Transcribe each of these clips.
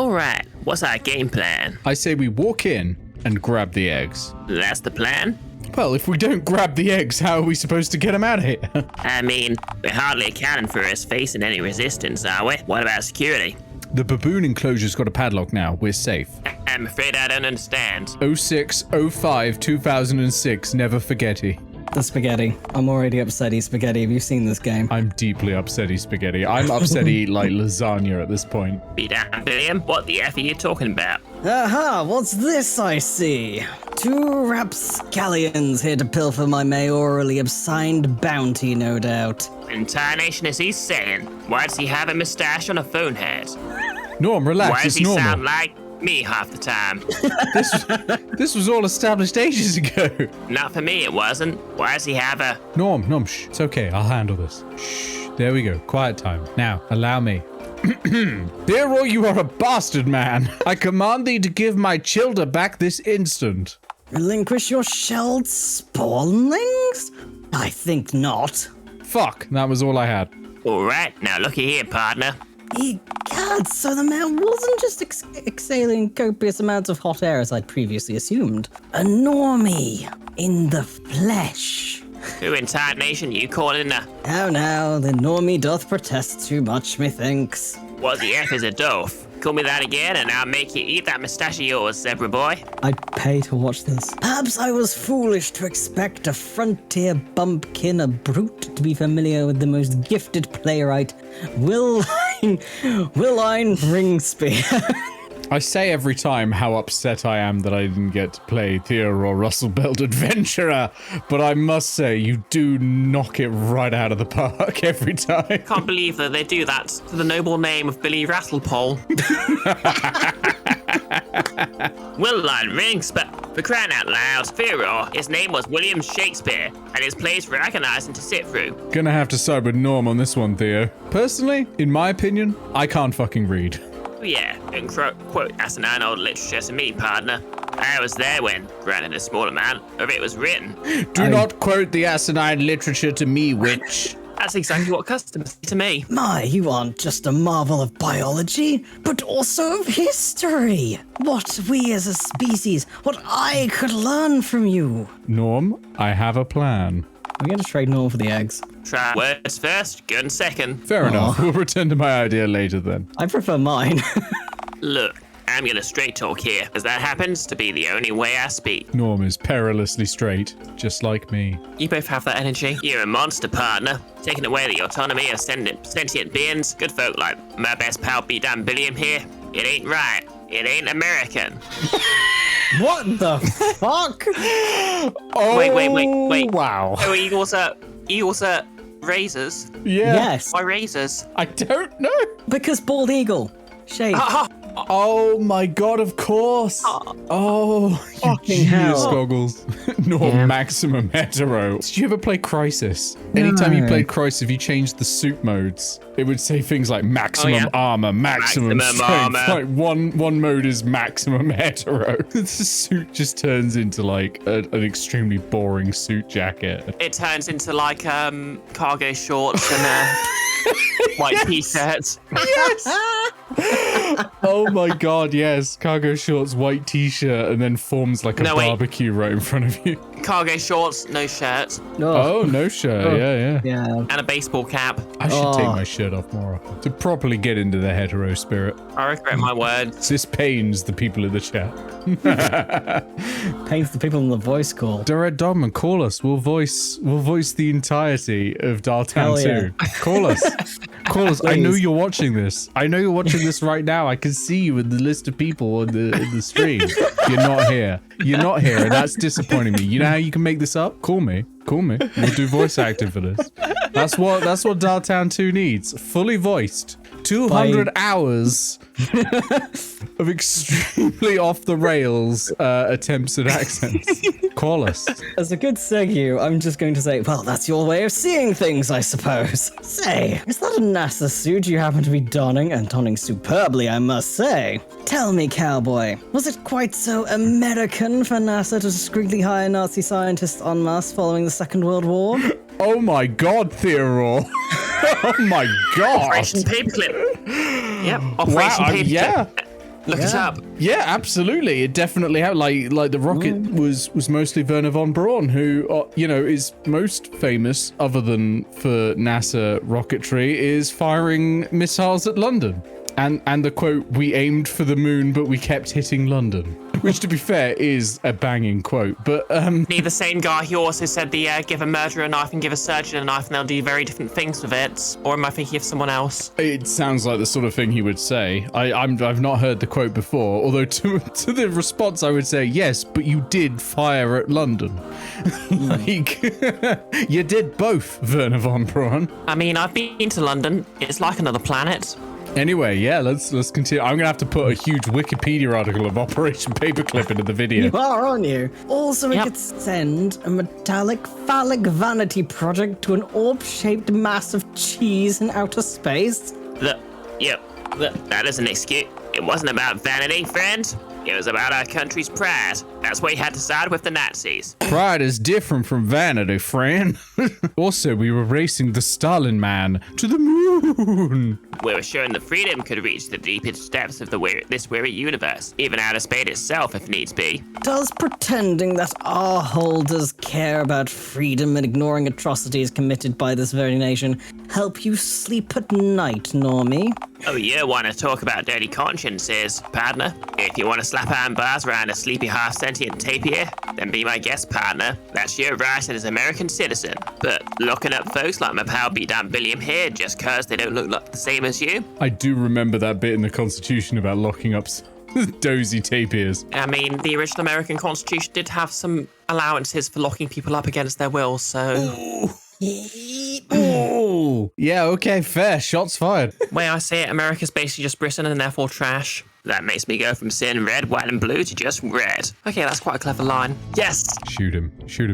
Alright, what's our game plan? I say we walk in and grab the eggs. That's the plan? Well, if we don't grab the eggs, how are we supposed to get them out of here? I mean, we're hardly accounting for us facing any resistance, are we? What about security? The baboon enclosure's got a padlock now. We're safe. I'm afraid I don't understand. 06, 05, 2006, never forgetty. The spaghetti. I'm already upsetty spaghetti. Have you seen this game? I'm deeply upsetty spaghetti. I'm upsetty like lasagna at this point. Be damned, William. What the F are you talking about? Aha, what's this I see? 2 rapscallions here to pilfer my mayorally assigned bounty, no doubt. Entire nation is he saying? Why does he have a moustache on a phone hat? Norm, relax, Why does it's he normal. sound like me half the time? This was all established ages ago. Not for me, it wasn't. Why does he have a... Norm, shh. It's okay, I'll handle this. Shh. There we go. Quiet time. Now, allow me. Theoroar, you are a bastard, man. I command thee to give my childer back this instant. Relinquish your shelled spawnlings? I think not. Fuck, that was all I had. Alright, now looky here, partner. God, so the man wasn't just exhaling copious amounts of hot air as I'd previously assumed. A normie in the flesh. Who entire nation you calling a... Now, the normie doth protest too much, methinks. What the F is a doof? Call me that again and I'll make you eat that moustache of yours, zebra boy. I'd pay to watch this. Perhaps I was foolish to expect a frontier bumpkin, a brute, to be familiar with the most gifted playwright, Willine Ringspear. I say every time how upset I am that I didn't get to play Theoroar Rustlebelt Adventurer, but I must say you do knock it right out of the park every time. Can't believe that they do that to the noble name of Billy Rattlepole. Willine rings, but for crying out loud, Theoroar, his name was William Shakespeare, and his plays were agonizing to sit through. Gonna have to side with Norm on this one, Theo. Personally, in my opinion, I can't fucking read. Yeah, and quote asinine old literature to me, partner. I was there when, granted a small amount, of it was written. Do not quote the asinine literature to me, witch. That's exactly what customers say to me. My, you aren't just a marvel of biology, but also of history. What we as a species, what I could learn from you. Norm, I have a plan. We're going to trade Norm for the eggs. Try words first, gun second. Fair enough. We'll return to my idea later then. I prefer mine. Look, I'm gonna straight talk here, as that happens to be the only way I speak. Norm is perilously straight, just like me. You both have that energy. You're a monster, partner. Taking away the autonomy of sentient beings, good folk like my best pal B-Damn Billiam here. It ain't right. It ain't American. What the fuck? Oh, Wait. Wow. Oh, eagles are razors. Yeah. Yes, Why razors? I don't know. because bald eagle. Shade. Oh my god, of course. Oh, you Fucking genius hell. goggles. Norm, maximum hetero. Did you ever play Crisis? Anytime you played Crisis, if you changed the suit modes, it would say things like maximum armor, maximum strength. armor. Like one mode is maximum hetero. The suit just turns into like an extremely boring suit jacket. It turns into like cargo shorts and white t-shirts. Yes. Oh my god, yes. Cargo shorts, white t-shirt, and then forms like a barbecue right in front of you. Cargo shorts, no shirt, Oh, no shirt. Yeah. Yeah. and a baseball cap. I should take my shirt off more often to properly get into the hetero spirit. I regret my words. This pains the people in the chat. Pains the people in the voice call. Direct Dogman, call us. We'll voice the entirety of Hell Dialtown yeah. 2. Call us. Call us. I know Please. you're watching this. I know you're watching this right now. I can see you in the list of people in the stream. You're not here. You're not here, and that's disappointing me. You know how you can make this up? Call me. We'll do voice acting for this. That's what Dialtown 2 needs. Fully voiced. 200 hours of extremely off the rails attempts at accents. Call us. As a good segue, I'm just going to say, well, that's your way of seeing things, I suppose. Say, is that a NASA suit you happen to be donning? And donning superbly, I must say. Tell me, cowboy, was it quite so American for NASA to discreetly hire Nazi scientists en masse following the Second World War? Oh my god, Theoroar. Oh my god. Operation Paperclip. Yep, Operation Paperclip. Yeah. Look it up. Yeah, absolutely. It definitely had like the rocket was mostly Werner von Braun, who is most famous, other than for NASA rocketry, is firing missiles at London. And the quote, "We aimed for the moon, but we kept hitting London," which, to be fair, is a banging quote. But Be the same guy who also said give a murderer a knife and give a surgeon a knife, and they'll do very different things with it. Or am I thinking of someone else? it sounds like the sort of thing he would say. I've not heard the quote before, although to the response I would say yes, but you did fire at London. Like you did both, Werner von Braun. I mean, I've been to London. It's like another planet. Anyway, yeah, let's continue. I'm gonna have to put a huge Wikipedia article of Operation Paperclip into the video. You are, aren't you? Also, we Yep. could send a metallic phallic vanity project to an orb-shaped mass of cheese in outer space. That is an excuse. It wasn't about vanity, friend. It was about our country's pride. That's why we had to side with the Nazis. Pride is different from vanity, friend. Also, we were racing the Stalin man to the moon. We were showing that freedom could reach the deepest depths of this weary universe, even outer space itself if needs be. Does pretending that our holders care about freedom and ignoring atrocities committed by this very nation help you sleep at night, Normie? Oh, you want to talk about dirty consciences, partner? If you want to slap iron bars around a sleepy half-sentient tapir, then be my guest partner. That's your right as an American citizen. But looking up folks like my pal B-Dan Billiam here just cause they don't look like the same as you? I do remember that bit in the Constitution about locking up dozy tapirs. I mean, the original American Constitution did have some allowances for locking people up against their will, so... Oh, yeah, okay, fair. Shots fired. Way I see it, America's basically just Britain and therefore trash. That makes me go from seeing red, white, and blue to just red. Okay, that's quite a clever line. Yes! Shoot him,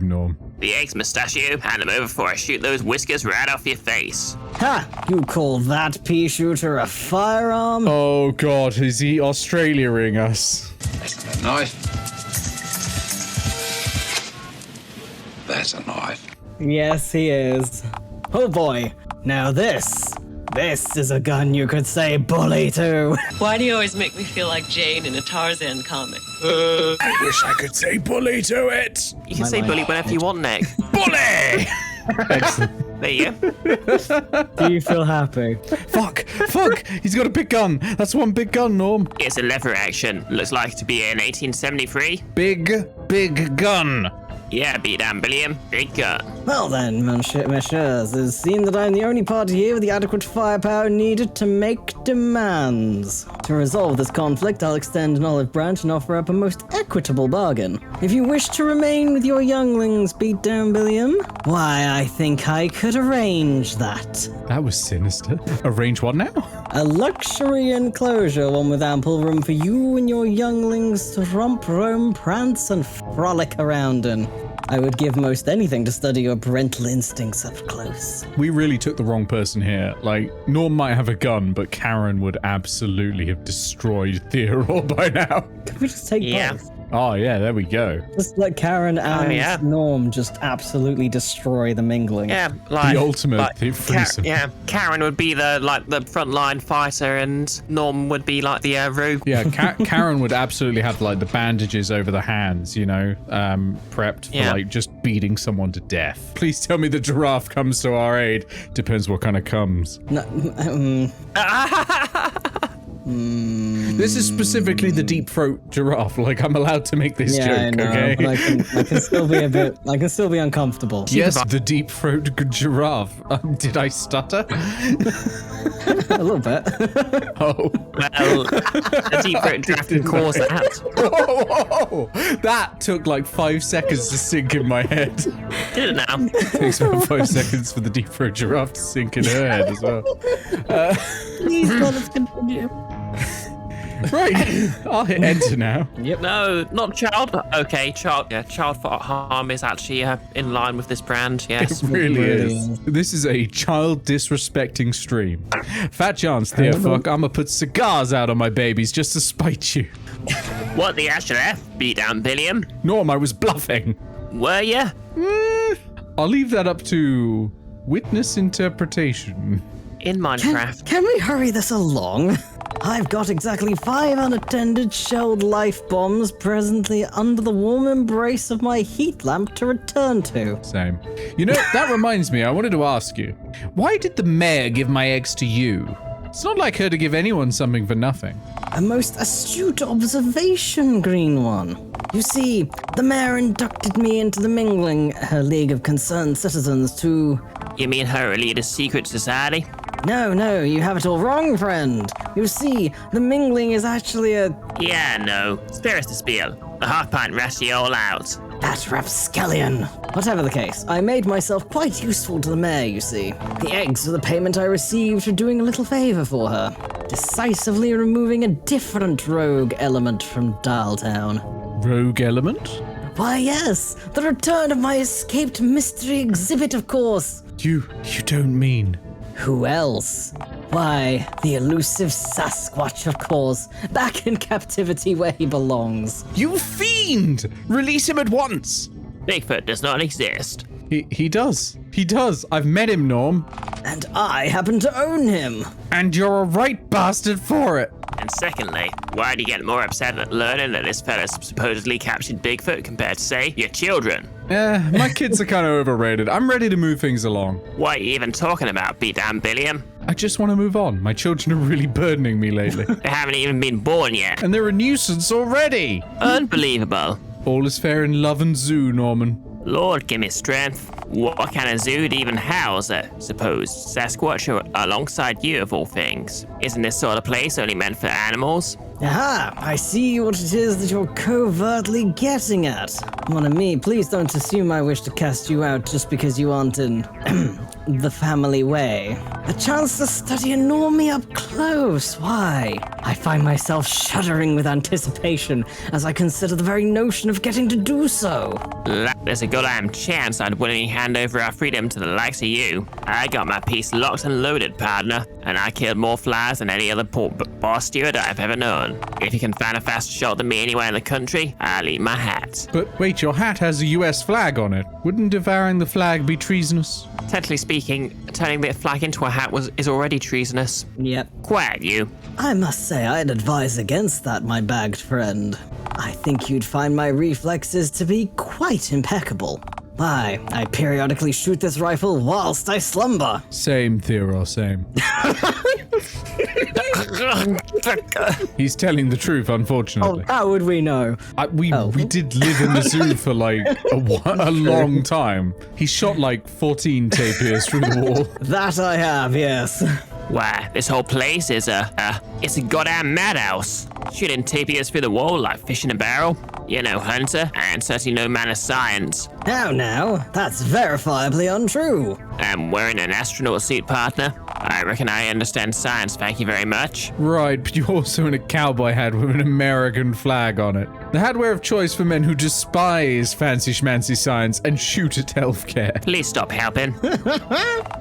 Norm. The eggs, mustachio. Hand them over before I shoot those whiskers right off your face. Ha! You call that pea shooter a firearm? Oh God, is he Australia-ing us? That's a knife. That's a knife. Yes, he is. Oh boy. Now this is a gun you could say bully to. Why do you always make me feel like Jane in a Tarzan comic? I wish I could say bully to it. You can say bully whenever you want, Nick. Bully! Excellent. There you go. Do you feel happy? Fuck! He's got a big gun. That's one big gun, Norm. It's a lever action. Looks like to be in 1873. Big gun. Yeah, B-Dan Billiam. Big gun. Well then, messieurs, it seems that I'm the only party here with the adequate firepower needed to make demands. To resolve this conflict, I'll extend an olive branch and offer up a most equitable bargain. If you wish to remain with your younglings, Beatdown Billiam, why, I think I could arrange that. That was sinister. Arrange what now? A luxury enclosure, one with ample room for you and your younglings to romp, roam, prance, and frolic around in. I would give most anything to study your parental instincts up close. We really took the wrong person here. Like, Norm might have a gun, but Karen would absolutely have destroyed Theoroar by now. Could we just take both? Oh, yeah, there we go. Just let Karen and Norm just absolutely destroy the mingling. Yeah, like The ultimate threesome. Karen would be the frontline fighter, and Norm would be like the Roo. Yeah, Karen would absolutely have like the bandages over the hands, prepped for like just beating someone to death. Please tell me the giraffe comes to our aid. Depends what kind of comes. This is specifically the deep throat giraffe. Like, I'm allowed to make this joke, I know, okay? but I can still be I can still be uncomfortable. Yes, the deep throat giraffe. Did I stutter? A little bit. Oh. Well, a deep throat draft can cause that. Whoa. That took like 5 seconds to sink in my head. Did it now? Takes about 5 seconds for the deep throat giraffe to sink in her head as well. Please let us continue. Right, I'll hit enter now. Yep. No, not child. Okay, child harm is actually in line with this brand. Yes. It really is. This is a child disrespecting stream. Fat chance, fuck. I'ma put cigars out on my babies just to spite you. What the actual F? B-Dan Billiam? Norm, I was bluffing. Were ya? I'll leave that up to witness interpretation. In Minecraft. Can we hurry this along? I've got exactly 5 unattended shelled life bombs presently under the warm embrace of my heat lamp to return to. Same. You know, that reminds me, I wanted to ask you, why did the mayor give my eggs to you? It's not like her to give anyone something for nothing. A most astute observation, Green One. You see, the mayor inducted me into the mingling, her League of Concerned Citizens to... You mean her elitist secret society? No, you have it all wrong, friend. You see, the mingling is actually a... Yeah, no. Spare us the spiel. A half-pint rest you all out. That rapscallion. Whatever the case, I made myself quite useful to the mayor, you see. The eggs are the payment I received for doing a little favor for her. Decisively removing a different rogue element from Dialtown. Rogue element? Why, yes, the return of my escaped mystery exhibit, of course. You don't mean... Who else? Why, the elusive Sasquatch, of course, back in captivity where he belongs. You fiend! Release him at once! Bigfoot does not exist. He does. He does. I've met him, Norm. And I happen to own him. And you're a right bastard for it. And secondly, why do you get more upset at learning that this fella's supposedly captured Bigfoot compared to, say, your children? My kids are kind of overrated. I'm ready to move things along. What are you even talking about, be-damn Billiam? I just want to move on. My children are really burdening me lately. They haven't even been born yet. And they're a nuisance already. Unbelievable. All is fair in love and zoo, Norman. Lord, give me strength. What kind of zoo would even house a supposed Sasquatch alongside you, of all things? Isn't this sort of place only meant for animals? Aha, I see what it is that you're covertly getting at. Mon ami, please don't assume I wish to cast you out just because you aren't in the family way. A chance to study a normie up close, why? I find myself shuddering with anticipation as I consider the very notion of getting to do so. There's a goddamn chance I'd willingly hand over our freedom to the likes of you. I got my piece locked and loaded, partner, and I killed more flies than any other boss steward I've ever known. If you can find a faster shot than me anywhere in the country, I'll eat my hat. But wait, your hat has a US flag on it. Wouldn't devouring the flag be treasonous? Technically speaking, turning the flag into a hat is already treasonous. Yep. Quiet, you. I must say I'd advise against that, my bagged friend. I think you'd find my reflexes to be quite impeccable. Why, I periodically shoot this rifle whilst I slumber. Same, Theoroar, same. He's telling the truth, unfortunately. Oh, how would we know? We did live in the zoo for like a long time. He shot like 14 tapirs through the wall. That I have, yes. Why, this whole place is it's a goddamn madhouse. Shooting tapirs through the wall like fish in a barrel. You're no hunter, and certainly no man of science. Now, that's verifiably untrue. I'm wearing an astronaut suit, partner. I reckon I understand science, thank you very much. Right, but you're also in a cowboy hat with an American flag on it. The hatwear of choice for men who despise fancy schmancy science and shoot at healthcare. Please stop helping.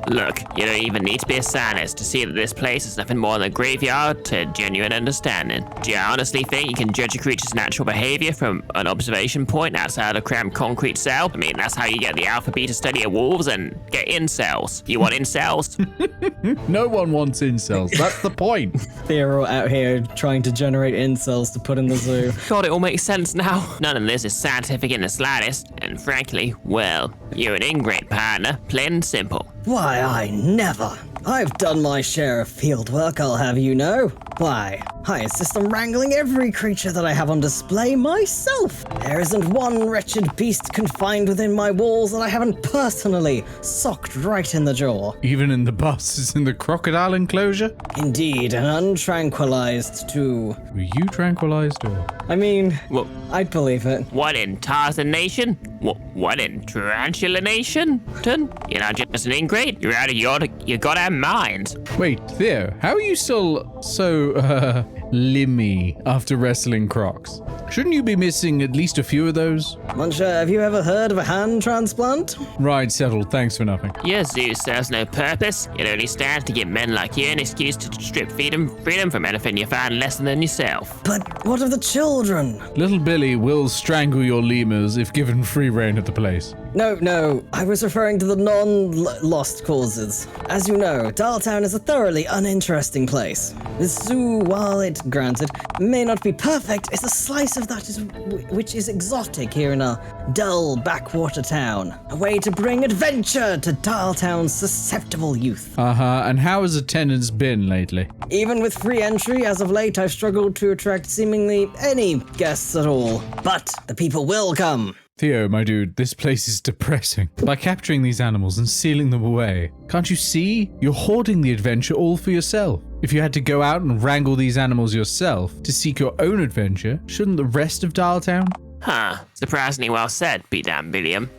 Look, you don't even need to be a scientist to see that this place is nothing more than a graveyard to genuine understanding. Do you honestly think you can judge a creature's natural behavior from an observation point outside a cramped concrete cell? I mean, that's how you get the alpha beta study of wolves and get incels. You want incels? No one wants incels. That's the point. They're all out here trying to generate incels to put in the zoo. God, it all makes sense now. None of this is scientific in the slightest, and frankly, well, you're an ingrate, partner, plain and simple. Why, I never. I've done my share of field work, I'll have you know. Why, I insist on wrangling every creature that I have on display myself. There isn't one wretched beast confined within my walls that I haven't personally socked right in the jaw. Even in the buses in the crocodile enclosure? Indeed, and untranquilized too. Were you tranquilized or? I mean, What? I'd believe it. What in Tarzan Nation? What in Tarantula Nation? You're not just an ingrate, you're out of your goddamn mind. Wait, Theo, how are you still so, limmy after wrestling Crocs. Shouldn't you be missing at least a few of those? Muncher, have you ever heard of a hand transplant? Right, settled. Thanks for nothing. Your zoo serves no purpose. It only stands to give men like you an excuse to strip freedom from anything you find lesser than yourself. But what of the children? Little Billy will strangle your lemurs if given free reign at the place. No, I was referring to the non-lost causes. As you know, Dialtown is a thoroughly uninteresting place. The zoo, while it, granted, may not be perfect, is a slice of that which is exotic here in a dull backwater town. A way to bring adventure to Dialtown's susceptible youth. And how has attendance been lately? Even with free entry, as of late, I've struggled to attract seemingly any guests at all. But the people will come. Theo, my dude, this place is depressing. By capturing these animals and sealing them away, can't you see? You're hoarding the adventure all for yourself. If you had to go out and wrangle these animals yourself to seek your own adventure, shouldn't the rest of Dialtown? Huh. Surprisingly well said, B-damn Billiam.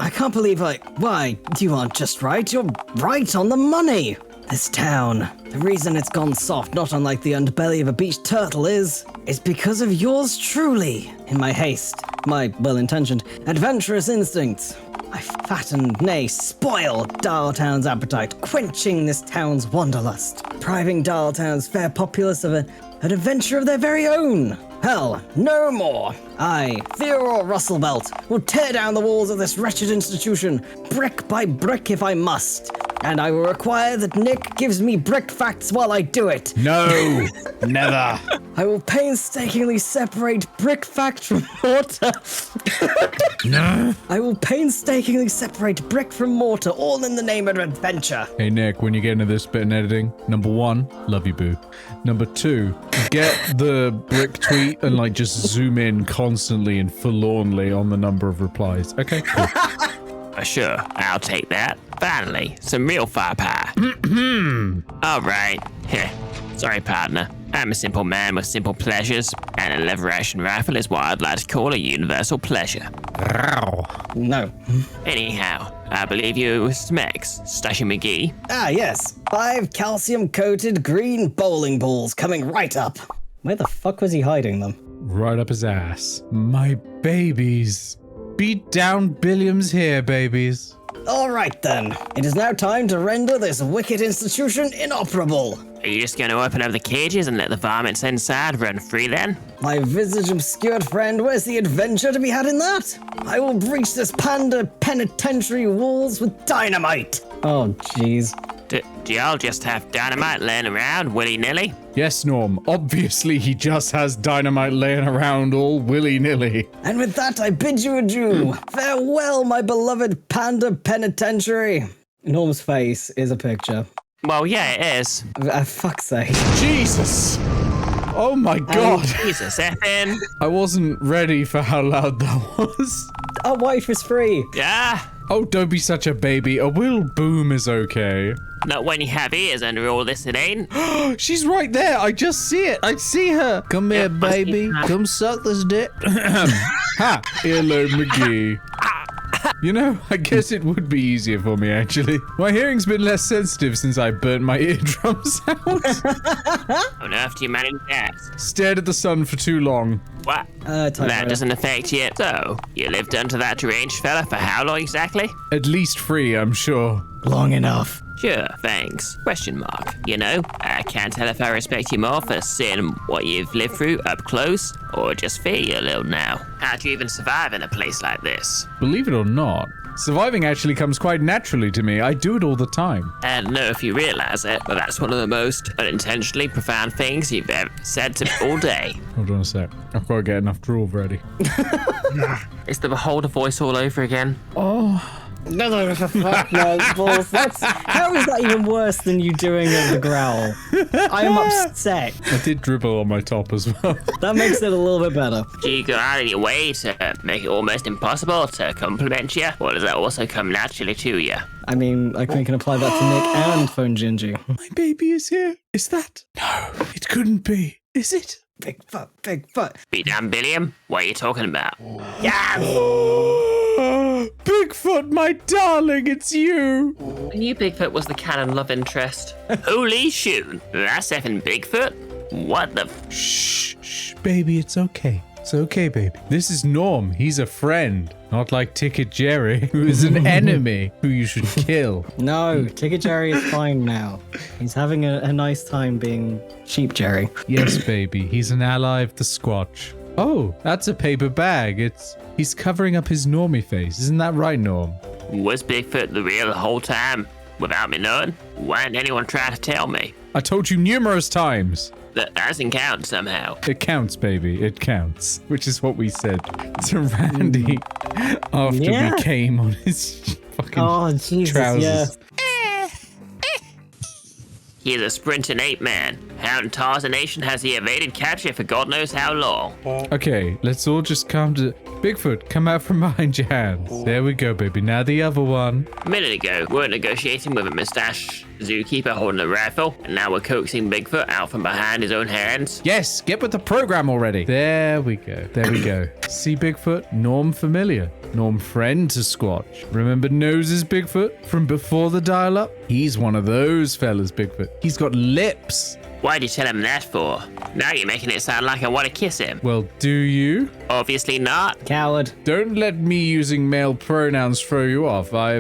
I can't believe why, you aren't just right, you're right on the money. This town, the reason it's gone soft, not unlike the underbelly of a beached turtle is because of yours truly. In my haste, my well-intentioned, adventurous instincts, I fatten, nay, spoil Dialtown's appetite, quenching this town's wanderlust, depriving Dialtown's fair populace of an adventure of their very own. Hell, no more. I, Theoroar Rustlebelt, will tear down the walls of this wretched institution, brick by brick if I must. And I will require that Nick gives me brick facts while I do it. No, never. I will painstakingly separate brick fact from mortar. No. I will painstakingly separate brick from mortar, all in the name of adventure. Hey, Nick, when you get into this bit in editing, number 1, love you, boo. Number 2, get the brick tweet and just zoom in constantly and forlornly on the number of replies. Okay, cool. Sure, I'll take that. Finally, some real firepower. All right. Sorry, partner. I'm a simple man with simple pleasures, and a lever-action rifle is what I'd like to call a universal pleasure. No. Anyhow, I believe you with Smex, Stushy McGee. Ah, yes. 5 calcium-coated green bowling balls coming right up. Where the fuck was he hiding them? Right up his ass. My babies. Beat down Billiam's hair, babies. All right, then. It is now time to render this wicked institution inoperable. Are you just going to open up the cages and let the varmints inside run free then? My visage-obscured friend, where's the adventure to be had in that? I will breach this panda penitentiary walls with dynamite. Oh, jeez. Do y'all just have dynamite laying around willy-nilly? Yes, Norm. Obviously, he just has dynamite laying around all willy-nilly. And with that, I bid you adieu. Farewell, my beloved panda penitentiary. Norm's face is a picture. Well, yeah, it is. Fuck's sake. Jesus! Oh my god! Jesus effing. I wasn't ready for how loud that was. Our wife is free. Yeah. Oh, don't be such a baby. A little boom is okay. Not when you have ears under all this, it ain't. She's right there. I just see it. I see her. Come here, baby. Come suck this dick. Ha! Earlobe McGee. You know, I guess it would be easier for me, actually. My hearing's been less sensitive since I burnt my eardrums out. How on earth do you manage that? Stared at the sun for too long. What? That doesn't affect you. So, you lived under that deranged fella for how long exactly? At least 3, I'm sure. Long enough. Sure, thanks. Question mark. You know, I can't tell if I respect you more for seeing what you've lived through up close, or just fear you a little now. How'd you even survive in a place like this? Believe it or not, surviving actually comes quite naturally to me. I do it all the time. I don't know if you realize it, but that's one of the most unintentionally profound things you've ever said to me all day. Hold on a sec. I've got to get enough drool ready. It's the Beholder voice all over again. Oh. No, fuck no, balls. How is that even worse than you doing the growl? I am upset. I did dribble on my top as well. That makes it a little bit better. Do you go out of your way to make it almost impossible to compliment you? Or does that also come naturally to you? I mean, I think we can apply that to Nick and Phone Gingy. My baby is here. Is that? No, it couldn't be. Is it? Bigfoot. Be damn Billiam, what are you talking about? Yeah! Bigfoot, my darling, it's you. I knew Bigfoot was the canon love interest. Holy shoot, that's effing Bigfoot? What the Shh, baby, it's okay. It's okay, baby. This is Norm. He's a friend. Not like Ticket Jerry, who is an enemy who you should kill. No, Ticket Jerry is fine now. He's having a nice time being Sheep Jerry. Yes, baby. He's an ally of the Squatch. Oh, that's a paper bag. He's covering up his normie face. Isn't that right, Norm? Was Bigfoot the real the whole time? Without me knowing? Why didn't anyone try to tell me? I told you numerous times. That doesn't count somehow. It counts, baby. It counts. Which is what we said to Randy after Yeah. we came on his fucking Oh, Jesus, trousers. yeah. He's a sprinting ape man. How in Tarzan Nation has he evaded capture for God knows how long? Okay, let's all just come to... Bigfoot, come out from behind your hands. There we go, baby. Now the other one. A minute ago, we were negotiating with a mustache zookeeper holding a rifle, and now we're coaxing Bigfoot out from behind his own hands. Yes, get with the program already. There we go. There we go. See, Bigfoot? Norm familiar. Norm friend to Squatch. Remember Noses Bigfoot from before the dial-up? He's one of those fellas, Bigfoot. He's got lips. Why'd you tell him that for? Now you're making it sound like I want to kiss him. Well, do you? Obviously not. Coward. Don't let me using male pronouns throw you off. I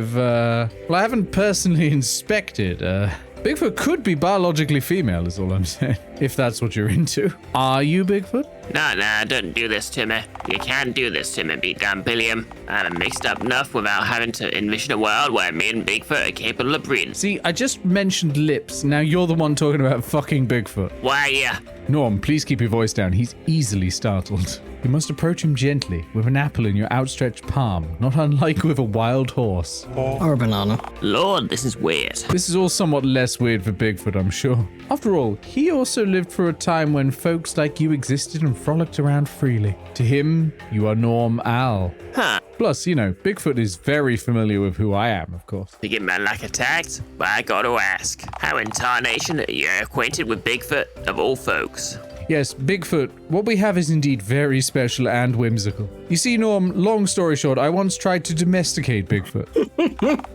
haven't personally inspected. Bigfoot could be biologically female, is all I'm saying. If that's what you're into. Are you Bigfoot? Nah, don't do this to me. You can't do this to me, beat down Billiam. I'm mixed up enough without having to envision a world where me and Bigfoot are capable of breeding. See, I just mentioned lips. Now you're the one talking about fucking Bigfoot. Why, yeah. Norm, please keep your voice down. He's easily startled. You must approach him gently, with an apple in your outstretched palm, not unlike with a wild horse. Or a banana. Lord, this is weird. This is all somewhat less weird for Bigfoot, I'm sure. After all, he also lived through a time when folks like you existed and frolicked around freely. To him, you are Norm Al. Huh. Plus, you know, Bigfoot is very familiar with who I am, of course. To get my luck attacked? But I gotta ask, how in tarnation are you acquainted with Bigfoot of all folks? Yes, Bigfoot, what we have is indeed very special and whimsical. You see, Norm, long story short, I once tried to domesticate Bigfoot.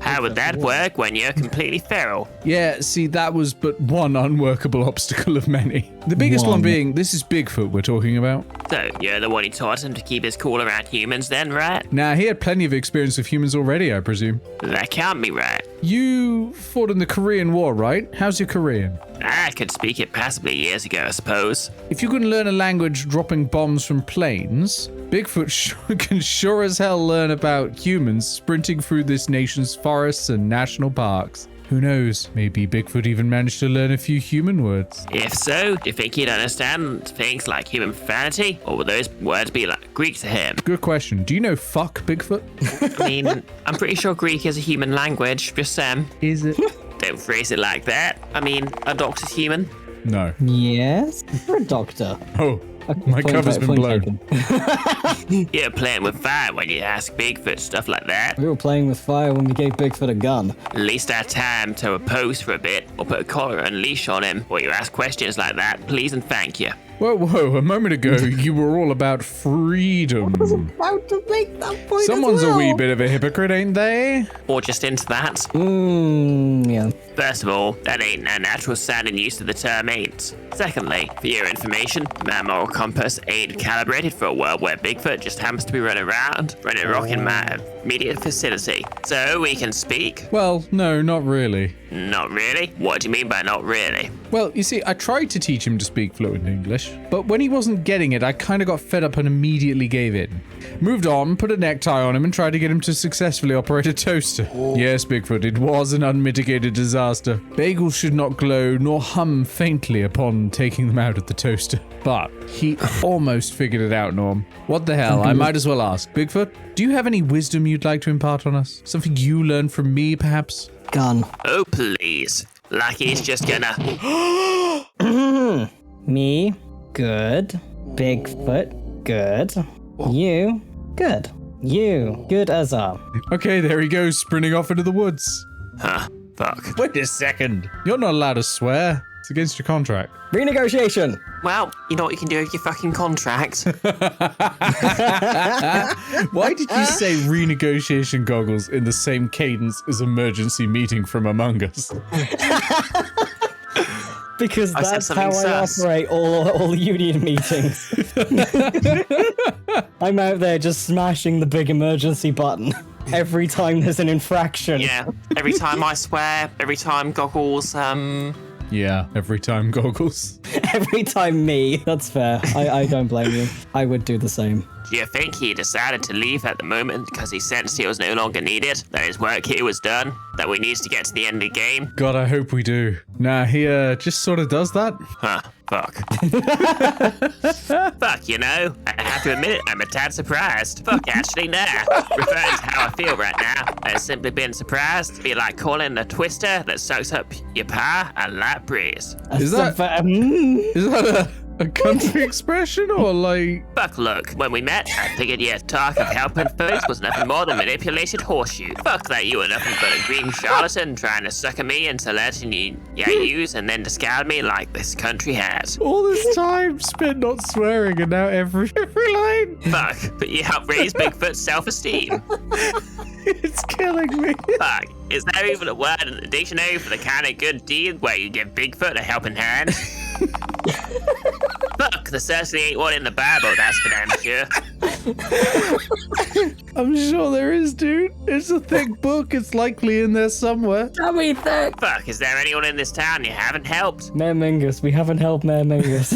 How would that work when you're completely feral? Yeah, see, that was but one unworkable obstacle of many. The biggest one being, this is Bigfoot we're talking about. So, you're the one who taught him to keep his cool around humans then, right? Now, he had plenty of experience with humans already, I presume. That can't be right. You fought in the Korean War, right? How's your Korean? I could speak it passably years ago, I suppose. If you can learn a language dropping bombs from planes, Bigfoot can sure as hell learn about humans sprinting through this nation's forests and national parks. Who knows, maybe Bigfoot even managed to learn a few human words. If so, do you think he'd understand things like human profanity? Or would those words be like Greek to him? Good question. Do you know fuck Bigfoot? I mean, I'm pretty sure Greek is a human language, just Is it? don't phrase it like that. I mean, a doctor's human. No. Yes? You're a doctor. Oh, my cover's been blown. You're playing with fire when you ask Bigfoot stuff like that. We were playing with fire when we gave Bigfoot a gun. At least I had time to oppose for a bit, or put a collar and leash on him, or you ask questions like that, please and thank you. Whoa, a moment ago you were all about freedom. About to make that point. Someone's a wee bit of a hypocrite, ain't they? Or just into that. Yeah. First of all, that ain't a natural sounding use of the term ain't. Secondly, for your information, my moral compass ain't calibrated for a world where Bigfoot just happens to be running around, running rock in my immediate vicinity. So we can speak? Well, no, not really. Not really? What do you mean by not really? Well, you see, I tried to teach him to speak fluent English, but when he wasn't getting it, I kind of got fed up and immediately gave in. Moved on, put a necktie on him, and tried to get him to successfully operate a toaster. Yes, Bigfoot, it was an unmitigated disaster. Bagels should not glow nor hum faintly upon taking them out of the toaster. But he almost figured it out, Norm. What the hell? I might as well ask. Bigfoot, do you have any wisdom you'd like to impart on us? Something you learned from me, perhaps? Gun. Oh, please. Like he's just gonna... Me, good. Bigfoot, good. You, good. You, good as a. Okay, there he goes, sprinting off into the woods. Huh. Fuck. Wait a second. You're not allowed to swear. It's against your contract. Renegotiation. Well, you know what you can do with your fucking contract? Why did you say renegotiation goggles in the same cadence as emergency meeting from Among Us? Because I said that's how something I sus. operate all union meetings. I'm out there just smashing the big emergency button every time there's an infraction. Yeah, every time I swear, every time Goggles, Yeah, every time goggles. Every time me. That's fair. I don't blame you. I would do the same. do you think he decided to leave at the moment because he sensed he was no longer needed, that his work here was done, that we need to get to the end of the game? God, I hope we do. Nah, he just sort of does that. Huh, fuck. Fuck, you know, I have to admit, I'm a tad surprised. Fuck, actually, nah. Referring to how I feel right now, I've simply been surprised to be like calling a twister that soaks up your pie a light breeze. Is that a country expression or like... Fuck, look, when we met, I figured your talk of helping folks was nothing more than manipulated horseshoe. Fuck that you were nothing but a green charlatan trying to sucker me into letting you use and then discard me like this country has. All this time spent not swearing and now every line. Fuck, but you helped raise Bigfoot's self-esteem. It's killing me. Fuck, is there even a word in the dictionary for the kind of good deed where you give Bigfoot a helping hand? Fuck, there certainly ain't one in the Bible, that's for damn sure. I'm sure there is, dude. It's a thick book. It's likely in there somewhere. Dummy thick. Fuck, is there anyone in this town you haven't helped? Mayor Mingus, we haven't helped Mayor Mingus.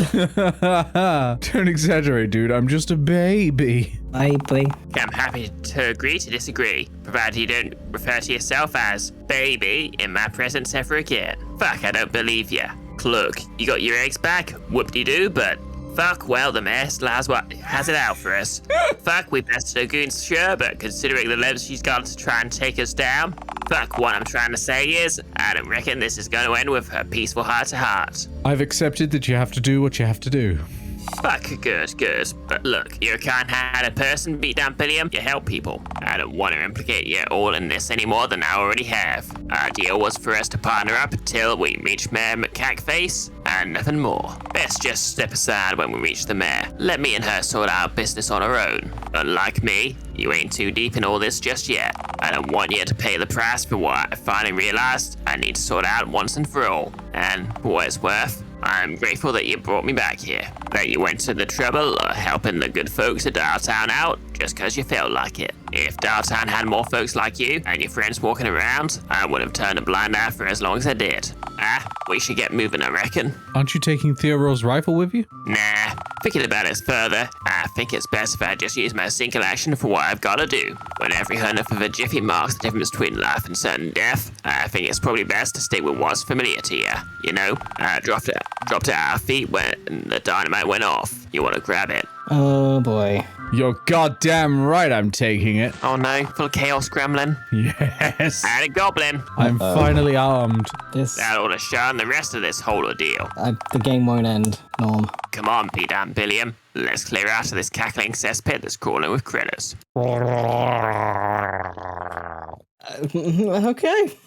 Don't exaggerate, dude. I'm just a baby. Baby. I'm happy to agree to disagree, provided you don't refer to yourself as baby in my presence ever again. Fuck, I don't believe ya. Look, you got your eggs back, whoop-de-doo, but fuck, well, the mayor still has it out for us. Fuck, we bested her goons, sure, but considering the levels she's got to try and take us down, fuck, what I'm trying to say is, I don't reckon this is going to end with a peaceful heart-to-heart. I've accepted that you have to do what you have to do. Fuck, good. But look, you're a kind-hearted person, beat down Billiam. You help people. I don't want to implicate you all in this any more than I already have. Our deal was for us to partner up until we reach Mayor McCackface, and nothing more. Best just step aside when we reach the mayor. Let me and her sort out business on our own. Unlike me, you ain't too deep in all this just yet. I don't want you to pay the price for what I finally realized I need to sort out once and for all. And for what it's worth, I'm grateful that you brought me back here, that you went to the trouble of helping the good folks at Dialtown out just because you felt like it. If Dialtown had more folks like you and your friends walking around, I would have turned a blind eye for as long as I did. We should get moving, I reckon. Aren't you taking Theoroar's rifle with you? Nah, thinking about it further, I think it's best if I just use my single action for what I've got to do. When every enough of a jiffy marks the difference between life and certain death, I think it's probably best to stick with what's familiar to you. You know, I dropped it at our feet when the dynamite went off. You want to grab it? Oh boy. You're goddamn right I'm taking it. Oh no, full chaos gremlin. Yes. And a goblin. I'm finally armed. That ought to shine the rest of this whole ordeal. The game won't end, Norm. Come on, Pete and Billiam. Let's clear out of this cackling cesspit that's crawling with critters. Okay.